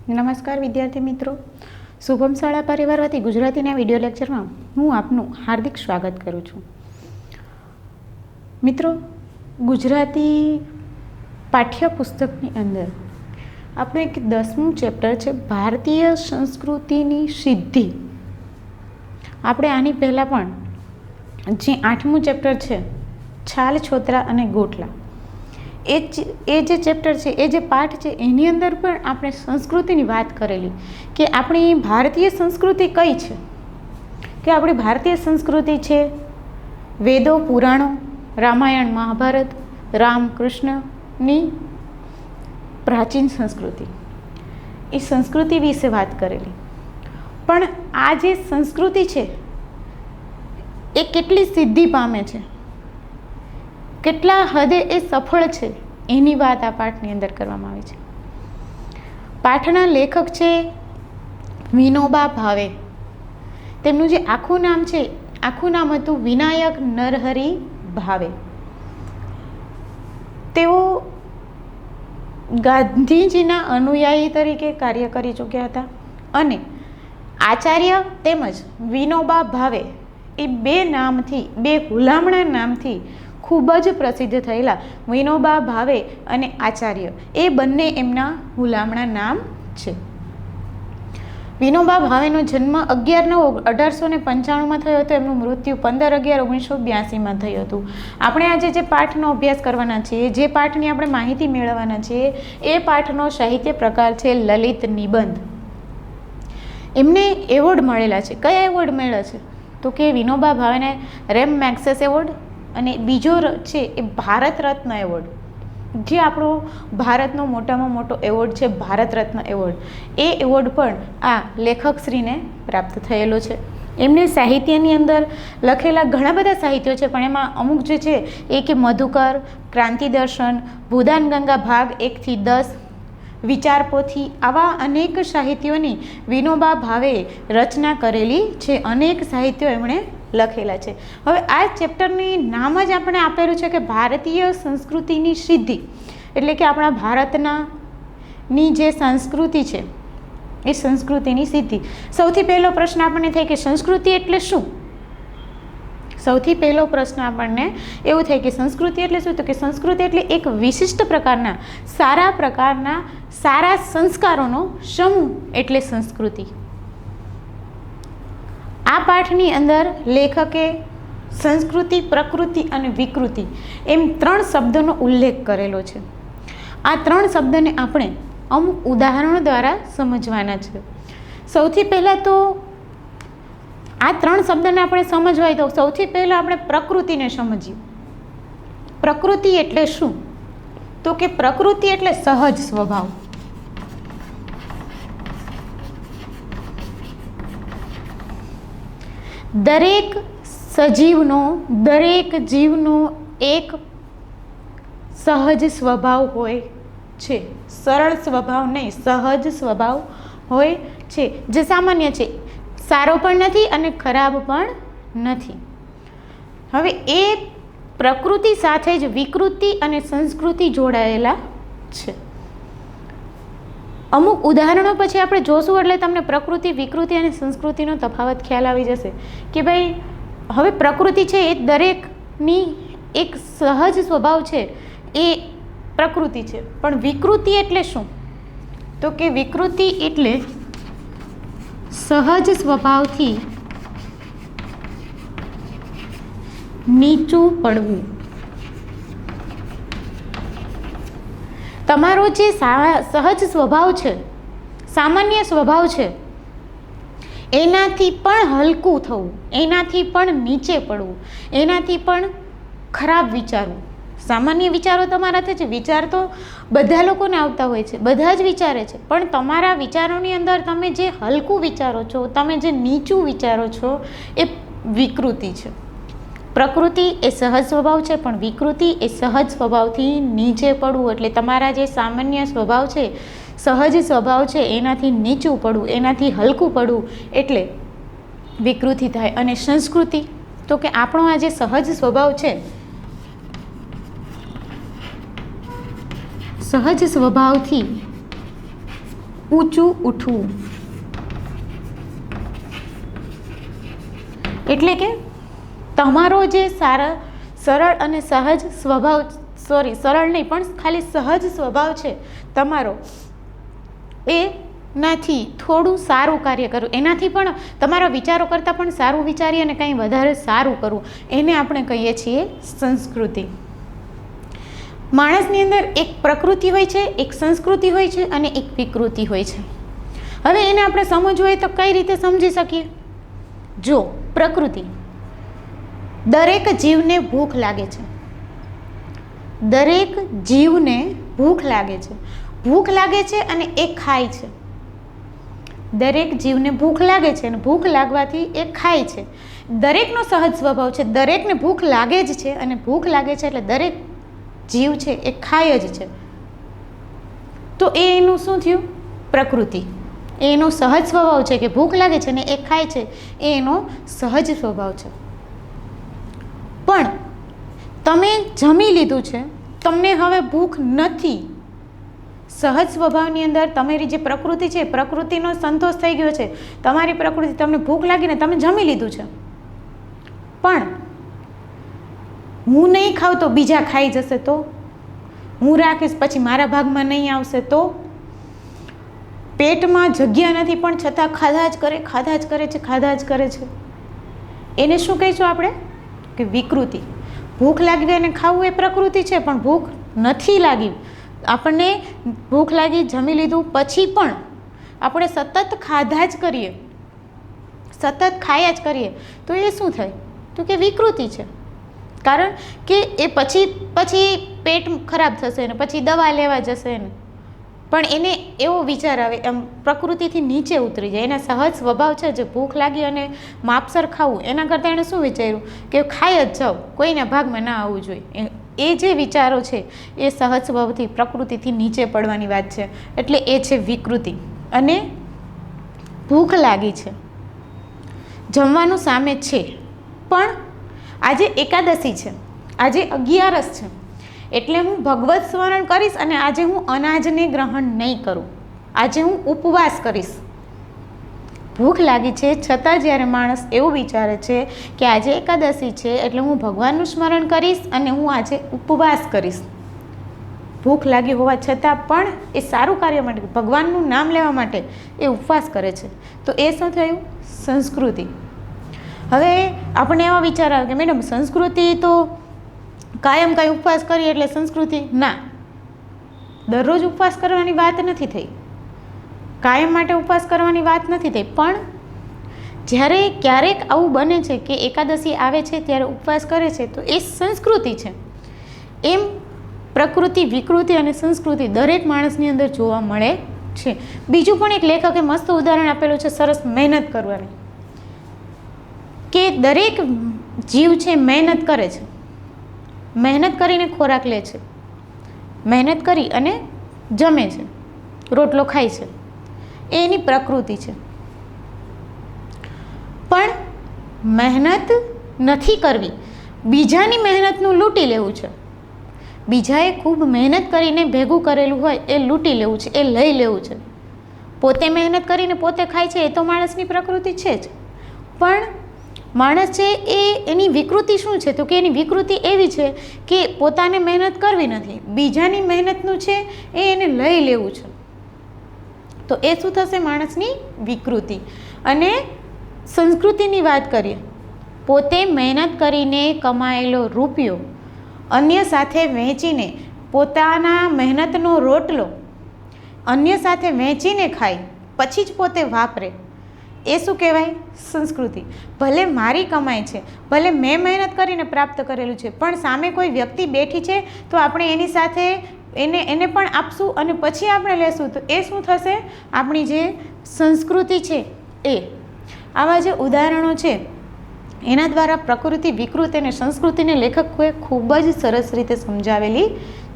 નમસ્કાર વિદ્યાર્થી મિત્રો, શુભમ શાળા પરિવાર વતી ગુજરાતીના વિડીયો લેક્ચરમાં હું આપનું હાર્દિક સ્વાગત કરું છું. મિત્રો, ગુજરાતી પાઠ્યપુસ્તકની અંદર આપણું એક 10મું ચેપ્ટર છે ભારતીય સંસ્કૃતિની સિદ્ધિ. આપણે આની પહેલાં પણ જે 8મું ચેપ્ટર છે છાલ, છોતરા અને ગોટલા, એ જે ચેપ્ટર છે, એ જે પાઠ છે, એની અંદર પણ આપણે સંસ્કૃતિની વાત કરેલી કે આપણી ભારતીય સંસ્કૃતિ કઈ છે. કે આપણી ભારતીય સંસ્કૃતિ છે વેદો, પુરાણો, રામાયણ, મહાભારત, રામ, કૃષ્ણની પ્રાચીન સંસ્કૃતિ. એ સંસ્કૃતિ વિશે વાત કરેલી. પણ આ જે સંસ્કૃતિ છે એ કેટલી સિદ્ધિ પામે છે, કેટલા હદે એ સફળ છે, એની વાત આ પાઠની અંદર કરવામાં આવી છે. પાઠના લેખક છે વિનોબા ભાવે. તેમનું જે આખું નામ હતું વિનાયક નરહરી ભાવે. તેઓ ગાંધીજીના અનુયાયી તરીકે કાર્ય કરી ચૂક્યા હતા અને આચાર્ય તેમજ વિનોબા ભાવે એ બે હુલામણા નામથી ખૂબ જ પ્રસિદ્ધ થયેલા. વિનોબા ભાવે અને આચાર્ય એ બંને એમના હુલામણા નામ છે. વિનોબા ભાવેનો જન્મ 11/9/1895 થયો હતો. એમનું મૃત્યુ 15/11/1982 થયું હતું. આપણે આજે જે પાઠનો અભ્યાસ કરવાના છીએ, જે પાઠની આપણે માહિતી મેળવવાના છીએ, એ પાઠનો સાહિત્ય પ્રકાર છે લલિત નિબંધ. એમને એવોર્ડ મળેલા છે. કયા એવોર્ડ મળ્યા છે? તો કે વિનોબા ભાવેને રેમ મેગ્સેસ એવોર્ડ અને બીજો છે એ ભારત રત્ન એવોર્ડ, જે આપણો ભારતનો મોટામાં મોટો એવોર્ડ છે, ભારત રત્ન એવોર્ડ. એ એવોર્ડ પણ આ લેખકશ્રીને પ્રાપ્ત થયેલો છે. એમને સાહિત્યની અંદર લખેલા ઘણા બધા સાહિત્યો છે, પણ એમાં અમુક જે છે એ કે મધુકર, ક્રાંતિ દર્શન, ભૂદાન ગંગા ભાગ 1-10, વિચાર પોથી, આવા અનેક સાહિત્યોની વિનોબા ભાવે રચના કરેલી છે. અનેક સાહિત્યો એમણે લખેલા છે. હવે આ ચેપ્ટરની નામ જ આપણે આપેલું છે કે ભારતીય સંસ્કૃતિની સિદ્ધિ, એટલે કે આપણા ભારતની જે સંસ્કૃતિ છે એ સંસ્કૃતિની સિદ્ધિ. સૌથી પહેલો પ્રશ્ન આપણને થાય કે સંસ્કૃતિ એટલે શું? સૌથી પહેલો પ્રશ્ન આપણને એવું થાય કે સંસ્કૃતિ એટલે શું? તો કે સંસ્કૃતિ એટલે એક વિશિષ્ટ પ્રકારના સારા સંસ્કારોનો સમૂહ એટલે સંસ્કૃતિ. આ પાઠની અંદર લેખકે સંસ્કૃતિ, પ્રકૃતિ અને વિકૃતિ એમ 3 શબ્દોનો ઉલ્લેખ કરેલો છે. આ 3 શબ્દને આપણે અમુક ઉદાહરણો દ્વારા સમજવાના છે. સૌથી પહેલાં તો આ 3 શબ્દને આપણે સમજવા હોય તો સૌથી પહેલાં આપણે પ્રકૃતિને સમજીએ. પ્રકૃતિ એટલે શું? તો કે પ્રકૃતિ એટલે સહજ સ્વભાવ. દરેક સજીવનો, દરેક જીવનો એક સહજ સ્વભાવ હોય છે. સરળ સ્વભાવ નહીં, સહજ સ્વભાવ હોય છે, જે સામાન્ય છે. સારો પણ નથી અને ખરાબ પણ નથી. હવે એ પ્રકૃતિ સાથે જ વિકૃતિ અને સંસ્કૃતિ જોડાયેલા છે. અમુક ઉદાહરણો પછી આપણે જોશું એટલે તમને પ્રકૃતિ, વિકૃતિ અને સંસ્કૃતિનો તફાવત ખ્યાલ આવી જશે કે ભાઈ હવે પ્રકૃતિ છે એ દરેકની એક સહજ સ્વભાવ છે, એ પ્રકૃતિ છે. પણ વિકૃતિ એટલે શું? તો કે વિકૃતિ એટલે સહજ સ્વભાવથી નીચું પડવું. તમારો જે સહજ સ્વભાવ છે, સામાન્ય સ્વભાવ છે, એનાથી પણ હલકું થવું, એનાથી પણ નીચે પડવું, એનાથી પણ ખરાબ વિચારવું. સામાન્ય વિચારો તમારા છે, વિચાર તો બધા લોકોને આવતા હોય છે, બધા જ વિચારે છે, પણ તમારા વિચારોની અંદર તમે જે હલકું વિચારો છો, તમે જે નીચું વિચારો છો, એ વિકૃતિ છે. પ્રકૃતિ એ સહજ સ્વભાવ છે, પણ વિકૃતિ એ સહજ સ્વભાવથી નીચે પડવું, એટલે તમારા જે સામાન્ય સ્વભાવ છે, સહજ સ્વભાવ છે, એનાથી નીચું પડવું, એનાથી હલકું પડવું, એટલે વિકૃતિ થાય. અને સંસ્કૃતિ તો કે આપણો આ જે સહજ સ્વભાવ છે, સહજ સ્વભાવથી ઊંચું ઉઠવું, એટલે કે તમારો જે સરળ અને સહજ સ્વભાવ, સરળ નહીં પણ ખાલી સહજ સ્વભાવ છે તમારો, એનાથી થોડું સારું કાર્ય કરવું, એનાથી પણ તમારા વિચારો કરતાં પણ સારું વિચારી અને કંઈ વધારે સારું કરવું, એને આપણે કહીએ છીએ સંસ્કૃતિ. માણસની અંદર એક પ્રકૃતિ હોય છે, એક સંસ્કૃતિ હોય છે અને એક વિકૃતિ હોય છે. હવે એને આપણે સમજવું હોય તો કઈ રીતે સમજી શકીએ? જો પ્રકૃતિ, દરેક જીવને ભૂખ લાગે છે, દરેક જીવને ભૂખ લાગે છે, ભૂખ લાગે છે અને એ ખાય છે. દરેક જીવને ભૂખ લાગે છે અને ભૂખ લાગવાથી એ ખાય છે. દરેકનો સહજ સ્વભાવ છે, દરેકને ભૂખ લાગે જ છે અને ભૂખ લાગે છે એટલે દરેક જીવ છે એ ખાય જ છે. તો એ એનું શું થયું? પ્રકૃતિ. એનો સહજ સ્વભાવ છે કે ભૂખ લાગે છે ને એ ખાય છે, એ એનો સહજ સ્વભાવ છે. પણ તમે જમી લીધું છે, તમને હવે ભૂખ નથી. સહજ સ્વભાવની અંદર તમારી જે પ્રકૃતિ છે, પ્રકૃતિનો સંતોષ થઈ ગયો છે. તમારી પ્રકૃતિ, તમને ભૂખ લાગીને તમે જમી લીધું છે, પણ હું નહીં ખાઉં તો બીજા ખાઈ જશે, તો હું રાખીશ પછી મારા ભાગમાં નહીં આવશે, તો પેટમાં જગ્યા નથી પણ છતાં ખાધા જ કરે છે, ખાધા જ કરે છે. એને શું કહીશું આપણે? કે વિકૃતિ. ભૂખ લાગવી અને ખાવું એ પ્રકૃતિ છે, પણ ભૂખ નથી લાગી, આપણને ભૂખ લાગી, જમી લીધું પછી પણ આપણે સતત ખાધા જ કરીએ, સતત ખાયા જ કરીએ, તો એ શું થાય? તો કે વિકૃતિ છે. કારણ કે એ પછી પેટ ખરાબ થશે ને પછી દવા લેવા જશે ને, પણ એને એવો વિચાર આવે, એમ પ્રકૃતિથી નીચે ઉતરી જાય. એના સહજ સ્વભાવ છે જે ભૂખ લાગી અને માપસર ખાવું, એના કરતાં એણે શું વિચાર્યું કે ખાઈ જ જાઓ, કોઈના ભાગમાં ના આવવું જોઈએ. એ જે વિચારો છે એ સહજ સ્વભાવથી પ્રકૃતિથી નીચે પડવાની વાત છે, એટલે એ છે વિકૃતિ. અને ભૂખ લાગી છે, જમવાનું સામે છે, પણ આજે એકાદશી છે, આજે 11 છે, એટલે હું ભગવત સ્મરણ કરીશ અને આજે હું અનાજને ગ્રહણ નહીં કરું, આજે હું ઉપવાસ કરીશ. ભૂખ લાગી છે છતાં જ્યારે માણસ એવું વિચારે છે કે આજે એકાદશી છે એટલે હું ભગવાનનું સ્મરણ કરીશ અને હું આજે ઉપવાસ કરીશ, ભૂખ લાગી હોવા છતાં પણ એ સારું કાર્ય માટે, ભગવાનનું નામ લેવા માટે એ ઉપવાસ કરે છે, તો એ શું થયું? સંસ્કૃતિ. હવે આપણે એવા વિચાર આવે કે મેડમ સંસ્કૃતિ તો કાયમ કાંઈ ઉપવાસ કરીએ એટલે સંસ્કૃતિ? ના, દરરોજ ઉપવાસ કરવાની વાત નથી થઈ, કાયમ માટે ઉપવાસ કરવાની વાત નથી થઈ, પણ જ્યારે ક્યારેક આવું બને છે કે એકાદશી આવે છે ત્યારે ઉપવાસ કરે છે, તો એ સંસ્કૃતિ છે. એમ પ્રકૃતિ, વિકૃતિ અને સંસ્કૃતિ દરેક માણસની અંદર જોવા મળે છે. બીજું પણ એક લેખકે મસ્ત ઉદાહરણ આપેલું છે, સરસ, મહેનત કરવાની, કે દરેક જીવ છે મહેનત કરે છે, મહેનત કરીને ખોરાક લે છે, મહેનત કરી અને જમે છે, રોટલો ખાય છે, એ એની પ્રકૃતિ છે. પણ મહેનત નથી કરવી, બીજાની મહેનતનું લૂંટી લેવું છે, બીજાએ ખૂબ મહેનત કરીને ભેગું કરેલું હોય એ લૂંટી લેવું છે, એ લઈ લેવું છે. પોતે મહેનત કરીને પોતે ખાય છે, એ તો માણસની પ્રકૃતિ છે જ, પણ માણસ છે એ એની વિકૃતિ શું છે? તો કે એની વિકૃતિ એવી છે કે પોતાને મહેનત કરવી નથી, બીજાની મહેનતનું છે એ એને લઈ લેવું છે. તો એ શું થશે? માણસની વિકૃતિ. અને સંસ્કૃતિની વાત કરીએ, પોતે મહેનત કરીને કમાયેલો રૂપિયો અન્ય સાથે વહેંચીને, પોતાના મહેનતનો રોટલો અન્ય સાથે વહેંચીને ખાય પછી જ પોતે વાપરે, એ શું કહેવાય? સંસ્કૃતિ. ભલે મારી કમાઈ છે, ભલે મેં મહેનત કરીને પ્રાપ્ત કરેલું છે, પણ સામે કોઈ વ્યક્તિ બેઠી છે તો આપણે એની સાથે એને પણ આપશું અને પછી આપણે લેશું, તો એ શું થશે? આપણી જે સંસ્કૃતિ છે એ. આવા જે ઉદાહરણો છે એના દ્વારા પ્રકૃતિ, વિકૃતિ અને સંસ્કૃતિને લેખકોએ ખૂબ જ સરસ રીતે સમજાવેલી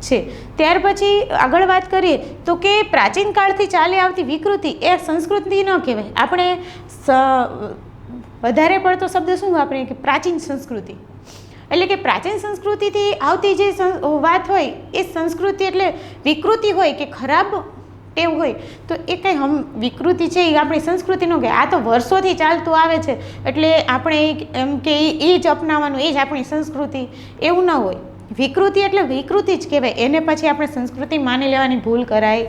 છે. ત્યાર પછી આગળ વાત કરીએ તો કે પ્રાચીન કાળથી ચાલી આવતી વિકૃતિ એ સંસ્કૃતિ ન કહેવાય. આપણે વધારે પડતો શબ્દ શું વાપરીએ કે પ્રાચીન સંસ્કૃતિ, એટલે કે પ્રાચીન સંસ્કૃતિથી આવતી જે વાત હોય એ સંસ્કૃતિ એટલે વિકૃતિ હોય કે ખરાબ ટેવ હોય તો એ કંઈ વિકૃતિ છે એ આપણી સંસ્કૃતિનો કે આ તો વર્ષોથી ચાલતું આવે છે એટલે આપણે એમ કે એ જ અપનાવવાનું, એ જ આપણી સંસ્કૃતિ, એવું ન હોય. વિકૃતિ એટલે વિકૃતિ જ કહેવાય, એને પછી આપણે સંસ્કૃતિ માની લેવાની ભૂલ કરાય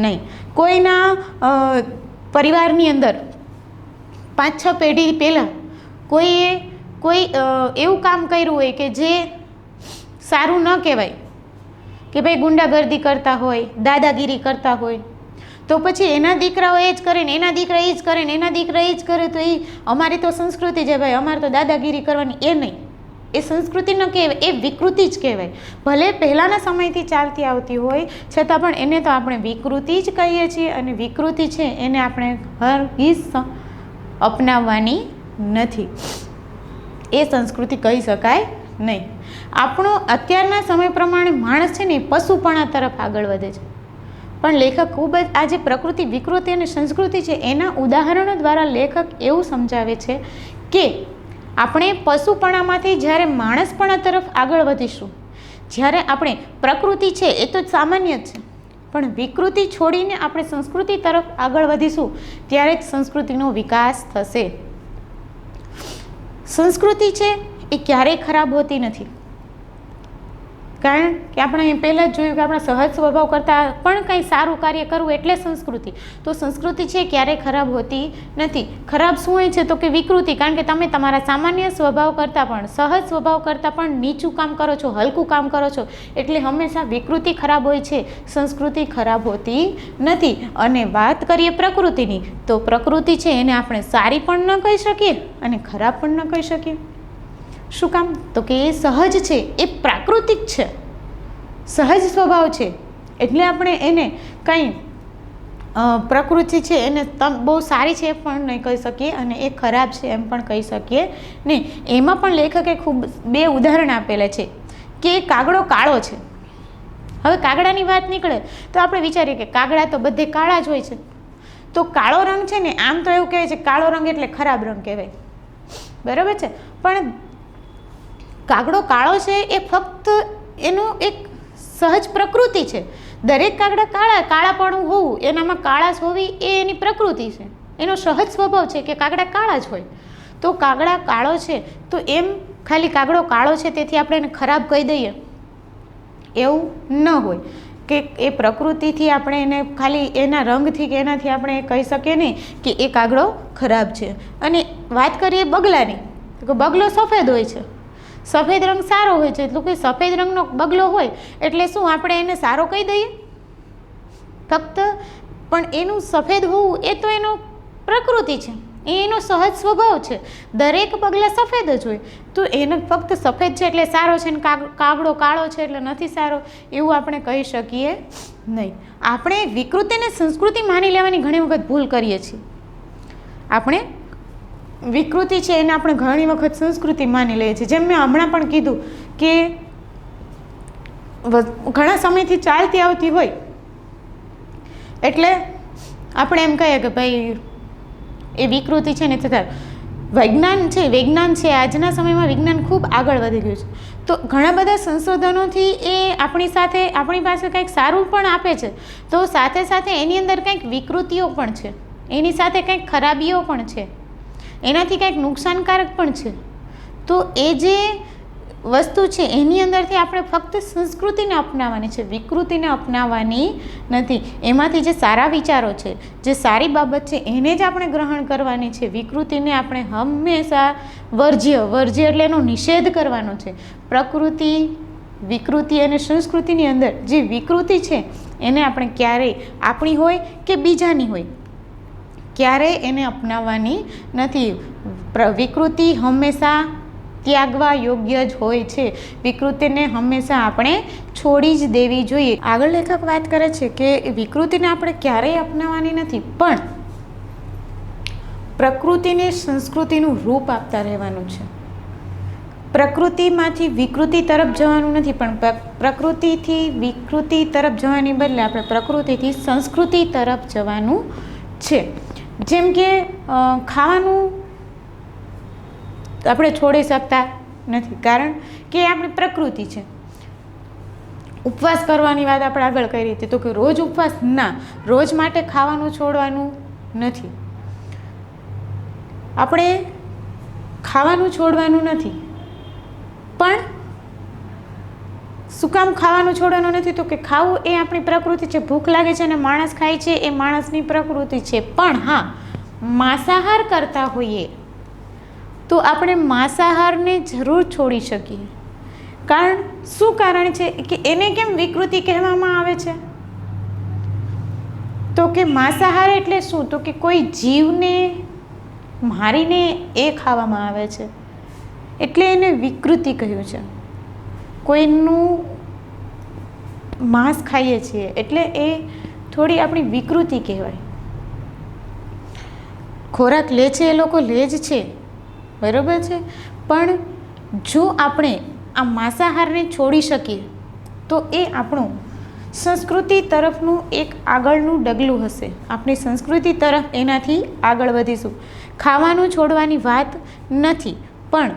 નહીં. કોઈના પરિવારની અંદર 5-6 પેઢી પહેલાં કોઈ એવું કામ કર્યું હોય કે જે સારું ન કહેવાય, કે ભાઈ ગુંડાગર્દી કરતા હોય, દાદાગીરી કરતા હોય, તો પછી એના દીકરાઓ એ જ કરે ને એના દીકરા એ જ કરે ને એના દીકરા એ જ કરે, તો એ અમારી તો સંસ્કૃતિ છે ભાઈ, અમારે તો દાદાગીરી કરવાની, એ નહીં. એ સંસ્કૃતિ ન કહેવાય, એ વિકૃતિ જ કહેવાય. ભલે પહેલાંના સમયથી ચાલતી આવતી હોય છતાં પણ એને તો આપણે વિકૃતિ જ કહીએ છીએ, અને વિકૃતિ છે એને આપણે હરગીઝ અપનાવવાની નથી. એ સંસ્કૃતિ કહી શકાય નહીં. આપણો અત્યારના સમય પ્રમાણે માણસ છે ને એ પશુપણા તરફ આગળ વધે છે, પણ લેખક ખૂબ જ આ જે પ્રકૃતિ, વિકૃતિ અને સંસ્કૃતિ છે એના ઉદાહરણો દ્વારા લેખક એવું સમજાવે છે કે આપણે પશુપણામાંથી જ્યારે માણસપણા તરફ આગળ વધીશું, જ્યારે આપણે પ્રકૃતિ છે એ તો સામાન્ય જ છે, પણ વિકૃતિ છોડીને આપણે સંસ્કૃતિ તરફ આગળ વધીશું ત્યારે જ સંસ્કૃતિનો વિકાસ થશે. સંસ્કૃતિ છે એ ક્યારેય ખરાબ હોતી નથી, કારણ કે આપણે પહેલાં જ જોયું કે આપણા સહજ સ્વભાવ કરતાં પણ કંઈ સારું કાર્ય કરવું એટલે સંસ્કૃતિ. તો સંસ્કૃતિ છે ક્યારેય ખરાબ હોતી નથી. ખરાબ શું હોય છે તો કે વિકૃતિ, કારણ કે તમે તમારા સામાન્ય સ્વભાવ કરતાં પણ, સહજ સ્વભાવ કરતાં પણ નીચું કામ કરો છો, હલકું કામ કરો છો, એટલે હંમેશા વિકૃતિ ખરાબ હોય છે, સંસ્કૃતિ ખરાબ હોતી નથી. અને વાત કરીએ પ્રકૃતિની, તો પ્રકૃતિ છે એને આપણે સારી પણ ન કહી શકીએ અને ખરાબ પણ ન કહી શકીએ. શું કામ? તો કે એ સહજ છે, એ પ્રાકૃતિક છે, સહજ સ્વભાવ છે, એટલે આપણે એને કંઈ પ્રકૃતિ છે એને બહુ સારી છે પણ નહીં કહી શકીએ અને એ ખરાબ છે એમ પણ કહી શકીએ નહીં. એમાં પણ લેખકે ખૂબ 2 ઉદાહરણ આપેલા છે કે કાગડો કાળો છે. હવે કાગડાની વાત નીકળે તો આપણે વિચારીએ કે કાગડા તો બધે કાળા જ હોય છે, તો કાળો રંગ છે ને આમ તો એવું કહેવાય છે કાળો રંગ એટલે ખરાબ રંગ કહેવાય, બરાબર છે, પણ કાગડો કાળો છે એ ફક્ત એનું એક સહજ પ્રકૃતિ છે. દરેક કાગડા કાળાપણું હોવું, એનામાં કાળાશ હોવી એ એની પ્રકૃતિ છે, એનો સહજ સ્વભાવ છે કે કાગડા કાળા જ હોય. તો કાગડા કાળો છે તો એમ ખાલી કાગડો કાળો છે તેથી આપણે એને ખરાબ કહી દઈએ એવું ન હોય, કે એ પ્રકૃતિથી આપણે એને ખાલી એના રંગથી કે એનાથી આપણે કહી શકીએ નહીં કે એ કાગડો ખરાબ છે. અને વાત કરીએ બગલાની, તો બગલો સફેદ હોય છે, સફેદ રંગ સારો હોય છે, એટલે કે સફેદ રંગનો બગલો હોય એટલે શું આપણે એને સારો કહી દઈએ? ફક્ત પણ એનું સફેદ હોવું એ તો એનો પ્રકૃતિ છે, એનો સહજ સ્વભાવ છે. દરેક બગલા સફેદ જ હોય, તો એને ફક્ત સફેદ છે એટલે સારો છે ને કાગડો કાળો છે એટલે નથી સારો, એવું આપણે કહી શકીએ નહીં. આપણે વિકૃતિને સંસ્કૃતિ માની લેવાની ઘણી વખત ભૂલ કરીએ છીએ. આપણે વિકૃતિ છે એને આપણે ઘણી વખત સંસ્કૃતિ માની લઈએ છીએ. જેમ મેં હમણાં પણ કીધું કે ઘણા સમયથી ચાલતી આવતી હોય એટલે આપણે એમ કહીએ કે ભાઈ એ વિકૃતિ છે ને છતાં વિજ્ઞાન છે આજના સમયમાં વિજ્ઞાન ખૂબ આગળ વધી ગયું છે, તો ઘણા બધા સંશોધનોથી એ આપણી પાસે કંઈક સારું પણ આપે છે, તો સાથે સાથે એની અંદર કંઈક વિકૃતિઓ પણ છે, એની સાથે કંઈક ખરાબીઓ પણ છે, એનાથી કંઈક નુકસાનકારક પણ છે. તો એ જે વસ્તુ છે એની અંદરથી આપણે ફક્ત સંસ્કૃતિને અપનાવવાની છે, વિકૃતિને અપનાવવાની નથી. એમાંથી જે સારા વિચારો છે, જે સારી બાબત છે એને જ આપણે ગ્રહણ કરવાની છે. વિકૃતિને આપણે હંમેશા વર્જ્ય એટલે એનો નિષેધ કરવાનો છે. પ્રકૃતિ, વિકૃતિ અને સંસ્કૃતિની અંદર જે વિકૃતિ છે એને આપણે ક્યારેય આપણી હોય કે બીજાની હોય ક્યારેય એને અપનાવવાની નથી. વિકૃતિ હંમેશા ત્યાગવા યોગ્ય જ હોય છે, વિકૃતિને હંમેશા આપણે છોડી જ દેવી જોઈએ. આગળ લેખક વાત કરે છે કે વિકૃતિને આપણે ક્યારેય અપનાવવાની નથી, પણ પ્રકૃતિને સંસ્કૃતિનું રૂપ આપતા રહેવાનું છે. પ્રકૃતિમાંથી વિકૃતિ તરફ જવાનું નથી, પણ પ્રકૃતિથી વિકૃતિ તરફ જવાની બદલે આપણે પ્રકૃતિથી સંસ્કૃતિ તરફ જવાનું છે. જેમ કે ખાવાનું આપણે છોડી શકતા નથી, કારણ કે આપણી પ્રકૃતિ છે. ઉપવાસ કરવાની વાત આપણે આગળ કરી હતી, તો કે રોજ ઉપવાસ ના, રોજ માટે ખાવાનું છોડવાનું નથી. આપણે ખાવાનું છોડવાનું નથી, પણ શું કામ ખાવાનું છોડવાનું નથી? તો કે ખાવું એ આપણી પ્રકૃતિ છે. ભૂખ લાગે છે અને માણસ ખાય છે, એ માણસની પ્રકૃતિ છે. પણ હા, માંસાહાર કરતા હોઈએ તો આપણે માંસાહારને જરૂર છોડી શકીએ. શું કારણ છે કે એને કેમ વિકૃતિ કહેવામાં આવે છે? તો કે માંસાહાર એટલે શું? તો કે કોઈ જીવને મારીને એ ખાવામાં આવે છે, એટલે એને વિકૃતિ કહ્યું છે. કોઈનું માંસ ખાઈએ છીએ એટલે એ થોડી આપણી વિકૃતિ કહેવાય. ખોરાક લે છે એ લોકો લે જ છે, બરાબર છે, પણ જો આપણે આ માંસાહારને છોડી શકીએ તો એ આપણું સંસ્કૃતિ તરફનું એક આગળનું ડગલું હશે. આપણી સંસ્કૃતિ તરફ એનાથી આગળ વધીશું. ખાવાનું છોડવાની વાત નથી, પણ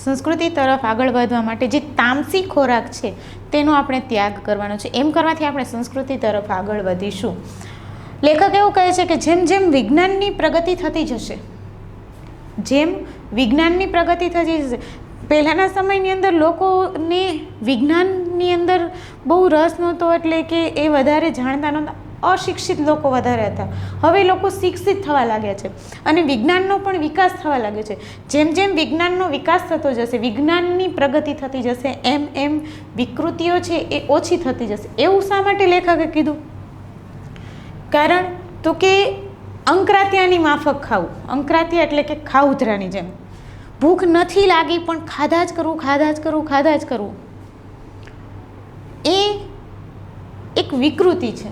સંસ્કૃતિ તરફ આગળ વધવા માટે જે તામસી ખોરાક છે તેનો આપણે ત્યાગ કરવાનો છે. એમ કરવાથી આપણે સંસ્કૃતિ તરફ આગળ વધીશું. લેખક એવું કહે છે કે જેમ જેમ વિજ્ઞાનની પ્રગતિ થતી જશે, પહેલાંના સમયની અંદર લોકોને વિજ્ઞાનની અંદર બહુ રસ નહોતો, એટલે કે એ વધારે જાણતા નહોતા, અશિક્ષિત લોકો વધારે હતા. હવે લોકો શિક્ષિત થવા લાગ્યા છે અને વિજ્ઞાનનો પણ વિકાસ થવા લાગ્યો છે. જેમ જેમ વિજ્ઞાનનો વિકાસ થતો જશે, વિજ્ઞાનની પ્રગતિ થતી જશે, એમ એમ વિકૃતિઓ છે એ ઓછી થતી જશે. એવું શા માટે લેખકે કીધું? કારણ તો કે અંકરાત્યાની માફક ખાવું. અંકરાત્યા એટલે કે ખાઉધરાની જેમ. ભૂખ નથી લાગી પણ ખાધા જ કરવું, એ એક વિકૃતિ છે.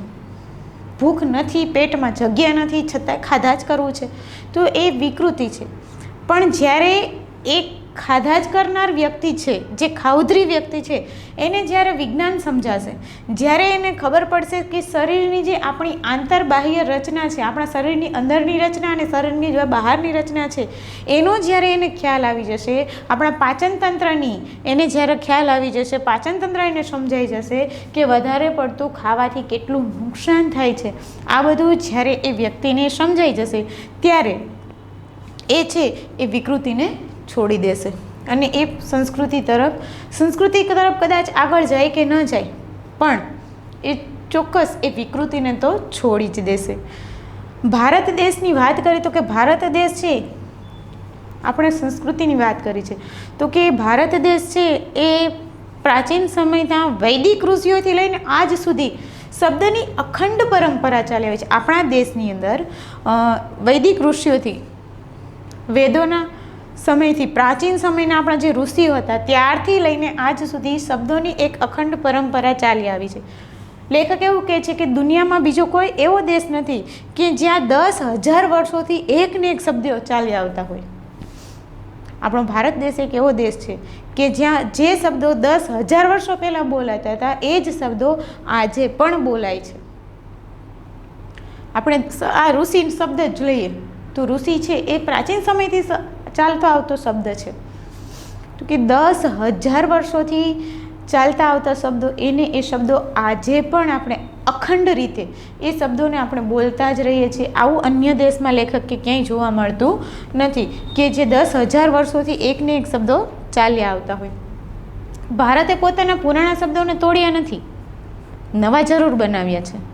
ભૂખ નથી, પેટમાં જગ્યા નથી, છતાં ખાધા જ કરવું છે, તો એ વિકૃતિ છે. પણ જ્યારે એક ખાધા જ કરનાર વ્યક્તિ છે, જે ખાઉધરી વ્યક્તિ છે, એને જ્યારે વિજ્ઞાન સમજાશે, જ્યારે એને ખબર પડશે કે શરીરની જે આપણી આંતરબાહ્ય રચના છે, આપણા શરીરની અંદરની રચના અને શરીરની જે બહારની રચના છે, એનો જ્યારે એને ખ્યાલ આવી જશે, આપણા પાચનતંત્રની એને જ્યારે ખ્યાલ આવી જશે, પાચનતંત્ર એને સમજાઈ જશે કે વધારે પડતું ખાવાથી કેટલું નુકસાન થાય છે, આ બધું જ્યારે એ વ્યક્તિને સમજાઈ જશે, ત્યારે એ છે એ વિકૃતિને છોડી દેશે અને એ સંસ્કૃતિ તરફ કદાચ આગળ જાય કે ન જાય, પણ એ ચોક્કસ એ વિકૃતિને તો છોડી જ દેશે. ભારત દેશની વાત કરીએ તો કે ભારત દેશ છે, આપણે સંસ્કૃતિની વાત કરી છે, તો કે ભારત દેશ છે એ પ્રાચીન સમયના વૈદિક ઋષિઓથી લઈને આજ સુધી શબ્દની અખંડ પરંપરા ચાલી આવી છે. આપણા દેશની અંદર વૈદિક ઋષિઓથી, વેદોના સમયથી, પ્રાચીન સમયના આપણા જે ઋષિઓ હતા ત્યારથી લઈને આજ સુધી શબ્દોની એક અખંડ પરંપરા ચાલી આવી છે. લેખક એવું કહે છે કે દુનિયામાં બીજો કોઈ એવો દેશ નથી કે જ્યાં 10,000 વર્ષોથી એકને એક શબ્દો ચાલી આવતા હોય. આપણો ભારત દેશ એક એવો દેશ છે કે જ્યાં જે શબ્દો 10,000 વર્ષો પહેલાં બોલાતા હતા એ જ શબ્દો આજે પણ બોલાય છે. આપણે આ ઋષિ શબ્દ જ લઈએ તો ઋષિ છે એ પ્રાચીન સમયથી ચાલતો આવતો શબ્દ છે, તો કે 10,000 વર્ષોથી ચાલતા આવતા શબ્દો, એ શબ્દો આજે પણ આપણે અખંડ રીતે એ શબ્દોને આપણે બોલતા જ રહીએ છીએ. આવું અન્ય દેશમાં લેખક કે ક્યાંય જોવા મળતું નથી કે જે 10,000 વર્ષોથી એકને એક શબ્દો ચાલ્યા આવતા હોય. ભારતે પોતાના પુરાણા શબ્દોને તોડ્યા નથી, નવા જરૂર બનાવ્યા છે.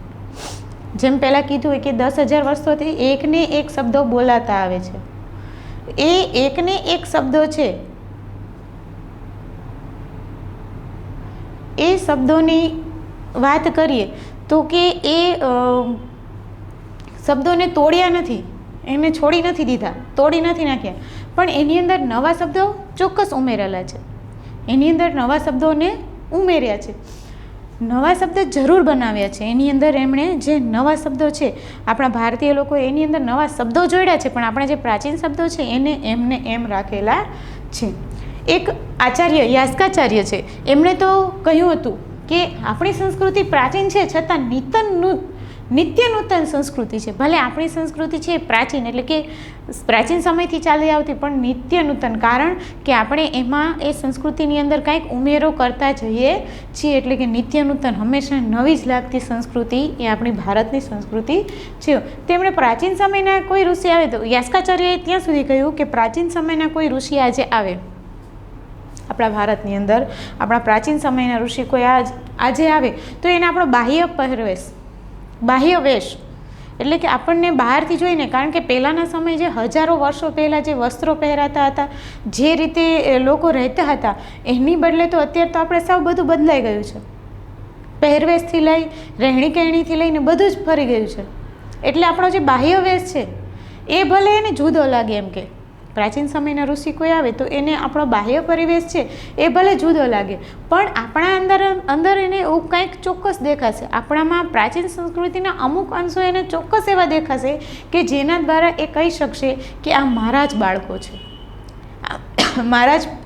જેમ પહેલાં કીધું હોય કે 10,000 વર્ષોથી એકને એક શબ્દો બોલાતા આવે છે. એ એકને એક શબ્દો છે, એ શબ્દોની વાત કરીએ તો કે એ શબ્દોને તોડ્યા નથી, એને છોડી નથી દીધા, તોડી નથી નાખ્યા, પણ એની અંદર નવા શબ્દો ચોક્કસ ઉમેરેલા છે. એની અંદર નવા શબ્દોને ઉમેર્યા છે, નવા શબ્દ જરૂર બનાવ્યા છે. એની અંદર એમણે જે નવા શબ્દો છે, આપણા ભારતીય લોકો એની અંદર નવા શબ્દો જોડ્યા છે, પણ આપણા જે પ્રાચીન શબ્દો છે એને એમને એમ રાખેલા છે. એક આચાર્ય યાસ્કાચાર્ય છે, એમણે તો કહ્યું હતું કે આપણી સંસ્કૃતિ પ્રાચીન છે છતાં નિત્ય નૂતન સંસ્કૃતિ છે. ભલે આપણી સંસ્કૃતિ છે એ પ્રાચીન, એટલે કે પ્રાચીન સમયથી ચાલી આવતી, પણ નિત્ય નૂતન, કારણ કે આપણે એમાં એ સંસ્કૃતિની અંદર કાંઈક ઉમેરો કરતા જઈએ છીએ. એટલે કે નિત્ય નૂતન, હંમેશા નવી જ લાગતી સંસ્કૃતિ એ આપણી ભારતની સંસ્કૃતિ છે. તેમણે પ્રાચીન સમયના કોઈ ઋષિ આવે તો યાસ્કાચાર્યએ ત્યાં સુધી કહ્યું કે પ્રાચીન સમયના કોઈ ઋષિ આજે આવે આપણા ભારતની અંદર, આપણા પ્રાચીન સમયના ઋષિ કોઈ આજે આવે તો એને આપણો બાહ્ય પહેરવેશ, બાહ્ય વેશ, એટલે કે આપણને બહારથી જોઈને, કારણ કે પહેલાંના સમય જે હજારો વર્ષો પહેલાં જે વસ્ત્રો પહેરાતા હતા, જે રીતે લોકો રહેતા હતા, એની બદલે તો અત્યારે તો આપણે સાવ બધું બદલાઈ ગયું છે. પહેરવેશથી લઈ, રહેણી કહેણીથી લઈને બધું જ ફરી ગયું છે. એટલે આપણો જે બાહ્ય વેશ છે એ ભલે એને જુદો લાગે, એમ કે પ્રાચીન સમયના ઋષિ કોઈ આવે તો એને આપણો બાહ્ય પરિવેશ છે એ ભલે જુદો લાગે, પણ આપણા અંદર એને એવું કંઈક ચોક્કસ દેખાશે. આપણામાં પ્રાચીન સંસ્કૃતિના અમુક અંશો એને ચોક્કસ એવા દેખાશે કે જેના દ્વારા એ કહી શકશે કે આ મારા જ બાળકો છે, મારા જ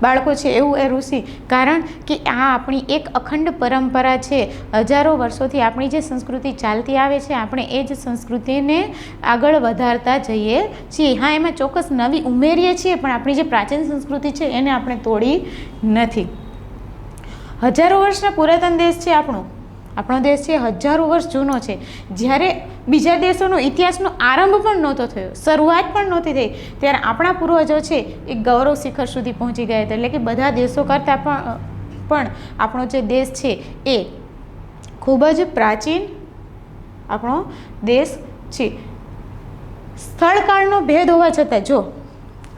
બાળકો છે, એવું એ ઋષિ. કારણ કે આ આપણી એક અખંડ પરંપરા છે. હજારો વર્ષોથી આપણી જે સંસ્કૃતિ ચાલતી આવે છે, આપણે એ જ સંસ્કૃતિને આગળ વધારતા જઈએ છીએ. હા, એમાં ચોક્કસ નવી ઉમેરીએ છીએ, પણ આપણી જે પ્રાચીન સંસ્કૃતિ છે એને આપણે તોડી નથી. હજારો વર્ષના પુરાતન દેશ છે આપણો દેશ છે હજારો વર્ષ જૂનો છે. જ્યારે બીજા દેશોનો ઇતિહાસનો આરંભ પણ નહોતો થયો, શરૂઆત પણ નહોતી થઈ, ત્યારે આપણા પૂર્વજો છે એ ગૌરવ શિખર સુધી પહોંચી ગયા હતા. એટલે કે બધા દેશો કરતાં પણ આપણો જે દેશ છે એ ખૂબ જ પ્રાચીન આપણો દેશ છે. સ્થળકાળનો ભેદ હોવા છતાં જો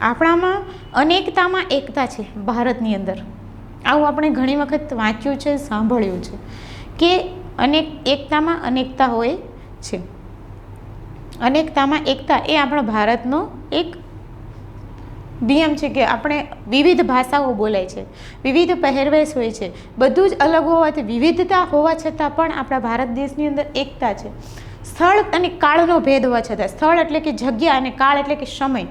આપણામાં અનેકતામાં એકતા છે ભારતની અંદર. આવું આપણે ઘણી વખત વાંચ્યું છે, સાંભળ્યું છે કે એકતામાં અનેકતા હોય છે. અનેકતામાં એકતા એ આપણા ભારતનો એક નિયમ છે કે આપણે વિવિધ ભાષાઓ બોલાય છે, વિવિધ પહેરવેશ હોય છે, બધું જ અલગ હોવાથી, વિવિધતા હોવા છતાં પણ આપણા ભારત દેશની અંદર એકતા છે. સ્થળ અને કાળનો ભેદ હોવા છતાં, સ્થળ એટલે કે જગ્યા અને કાળ એટલે કે સમય,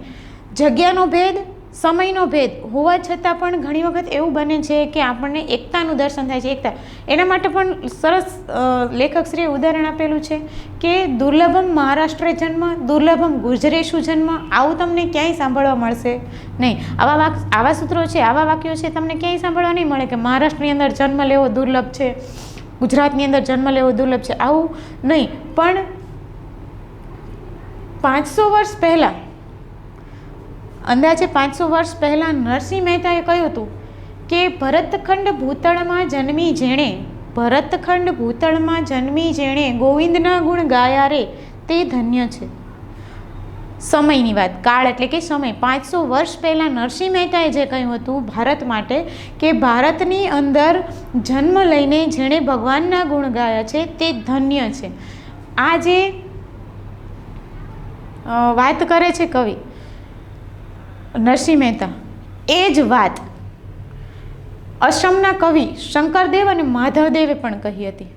જગ્યાનો ભેદ, સમયનો ભેદ હોવા છતાં પણ ઘણી વખત એવું બને છે કે આપણને એકતાનું દર્શન થાય છે. એકતા એના માટે પણ સરસ લેખકશ્રીએ ઉદાહરણ આપેલું છે કે દુર્લભમ મહારાષ્ટ્રે જન્મ, દુર્લભમ ગુજરેશુ જન્મ. આવું તમને ક્યાંય સાંભળવા મળશે નહીં. આવા સૂત્રો છે, આવા વાક્યો છે તમને ક્યાંય સાંભળવા નહીં મળે કે મહારાષ્ટ્રની અંદર જન્મ લેવો દુર્લભ છે, ગુજરાતની અંદર જન્મ લેવો દુર્લભ છે, આવું નહીં. પણ 500 વર્ષ પહેલાં, અંદાજે 500 વર્ષ પહેલાં નરસિંહ મહેતાએ કહ્યું હતું કે ભરતખંડ ભૂતળમાં જન્મી જેણે, ભરતખંડ ભૂતળમાં જન્મી જેણે ગોવિંદના ગુણ ગાયા રે તે ધન્ય છે. સમયની વાત, કાળ એટલે કે સમય. 500 વર્ષ પહેલાં નરસિંહ મહેતાએ જે કહ્યું હતું ભારત માટે કે ભારતની અંદર જન્મ લઈને જેણે ભગવાનના ગુણ ગાયા છે તે ધન્ય છે. આ જે વાત કરે છે કવિ નરસિંહ મહેતા, એ જ વાત અસમના કવિ શંકરદેવ અને માધવદેવે પણ કહી હતી.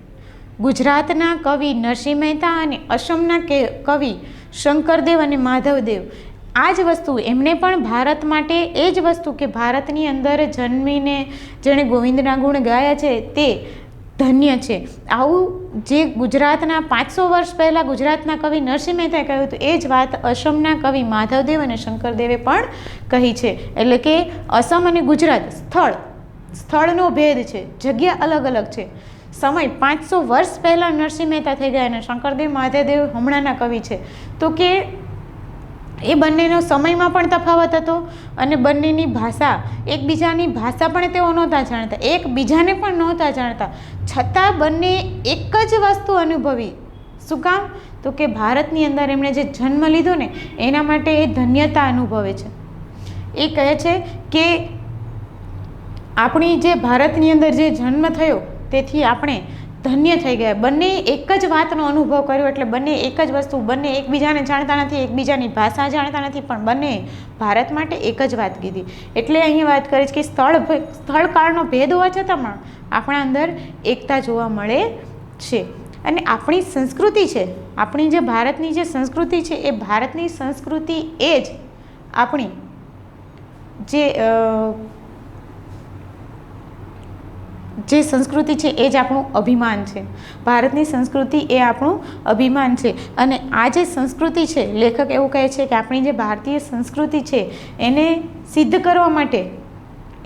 ગુજરાતના કવિ નરસિંહ મહેતા અને અસમના કવિ શંકરદેવ અને માધવદેવ, આ જ વસ્તુ એમણે પણ ભારત માટે એ જ વસ્તુ કે ભારતની અંદર જન્મીને જેણે ગોવિંદના ગુણ ગાયા છે તે ધન્ય છે. આવું જે ગુજરાતના 500 વર્ષ પહેલાં ગુજરાતના કવિ નરસિંહ મહેતાએ કહ્યું હતું, એ જ વાત અસમના કવિ માધવદેવ અને શંકરદેવે પણ કહી છે. એટલે કે અસમ અને ગુજરાત, સ્થળનો ભેદ છે, જગ્યા અલગ અલગ છે, સમય 500 વર્ષ પહેલાં નરસિંહ મહેતા થઈ ગયા અને શંકરદેવ માધવદેવ હમણાંના કવિ છે. તો કે એ બંનેનો સમયમાં પણ તફાવત હતો અને બંનેની ભાષા, એકબીજાની ભાષા પણ તેઓ નહોતા જાણતા, એકબીજાને પણ નહોતા જાણતા, છતાં બંને એક જ વસ્તુ અનુભવી. શું કામ? તો કે ભારતની અંદર એમણે જે જન્મ લીધો ને એના માટે એ ધન્યતા અનુભવે છે. એ કહે છે કે આપણી જે ભારતની અંદર જે જન્મ થયો તેથી આપણે ધન્ય થઈ ગયા. બંને એક જ વાતનો અનુભવ કર્યો, એટલે બંને એક જ વસ્તુ, બંને એકબીજાને જાણતા નથી, એકબીજાની ભાષા જાણતા નથી, પણ બંને ભારત માટે એક જ વાત કીધી. એટલે અહીંયા વાત કરે છે કે સ્થળ કાળનો ભેદ હોવા છતાં પણ આપણા અંદર એકતા જોવા મળે છે. અને આપણી સંસ્કૃતિ છે, આપણી જે ભારતની જે સંસ્કૃતિ છે એ ભારતની સંસ્કૃતિ એ જ આપણી જે જે સંસ્કૃતિ છે એ જ આપણું અભિમાન છે. ભારતની સંસ્કૃતિ એ આપણું અભિમાન છે. અને આ જે સંસ્કૃતિ છે, લેખક એવું કહે છે કે આપણી જે ભારતીય સંસ્કૃતિ છે એને સિદ્ધ કરવા માટે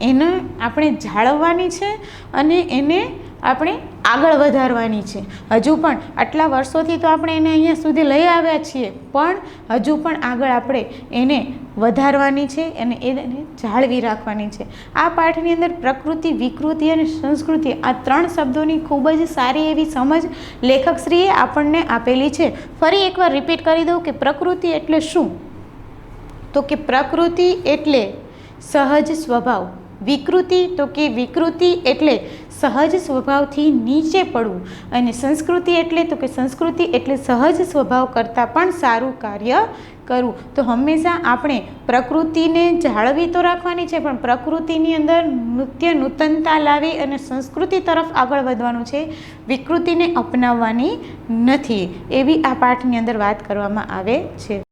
એને આપણે જાળવવાની છે અને એને આપણે આગળ વધારવાની છે. હજુ પણ આટલા વર્ષોથી તો આપણે એને અહીંયા સુધી લઈ આવ્યા છીએ, પણ હજુ પણ આગળ આપણે એને વધારવાની છે અને એને જાળવી રાખવાની છે. આ પાઠની અંદર પ્રકૃતિ, વિકૃતિ અને સંસ્કૃતિ આ 3 શબ્દોની ખૂબ જ સારી એવી સમજ લેખકશ્રીએ આપણને આપેલી છે. ફરી એકવાર રિપીટ કરી દઉં કે પ્રકૃતિ એટલે શું? તો કે પ્રકૃતિ એટલે સહજ સ્વભાવ. વિકૃતિ તો કે વિકૃતિ એટલે સહજ સ્વભાવથી નીચે પડવું. અને સંસ્કૃતિ એટલે તો કે સંસ્કૃતિ એટલે સહજ સ્વભાવ કરતાં પણ સારું કાર્ય કરવું. તો હંમેશા આપણે પ્રકૃતિને જાળવી તો રાખવાની છે, પણ પ્રકૃતિની અંદર નૂતનતા લાવી અને સંસ્કૃતિ તરફ આગળ વધવાનું છે, વિકૃતિને અપનાવવાની નથી, એવી આ પાઠની અંદર વાત કરવામાં આવે છે.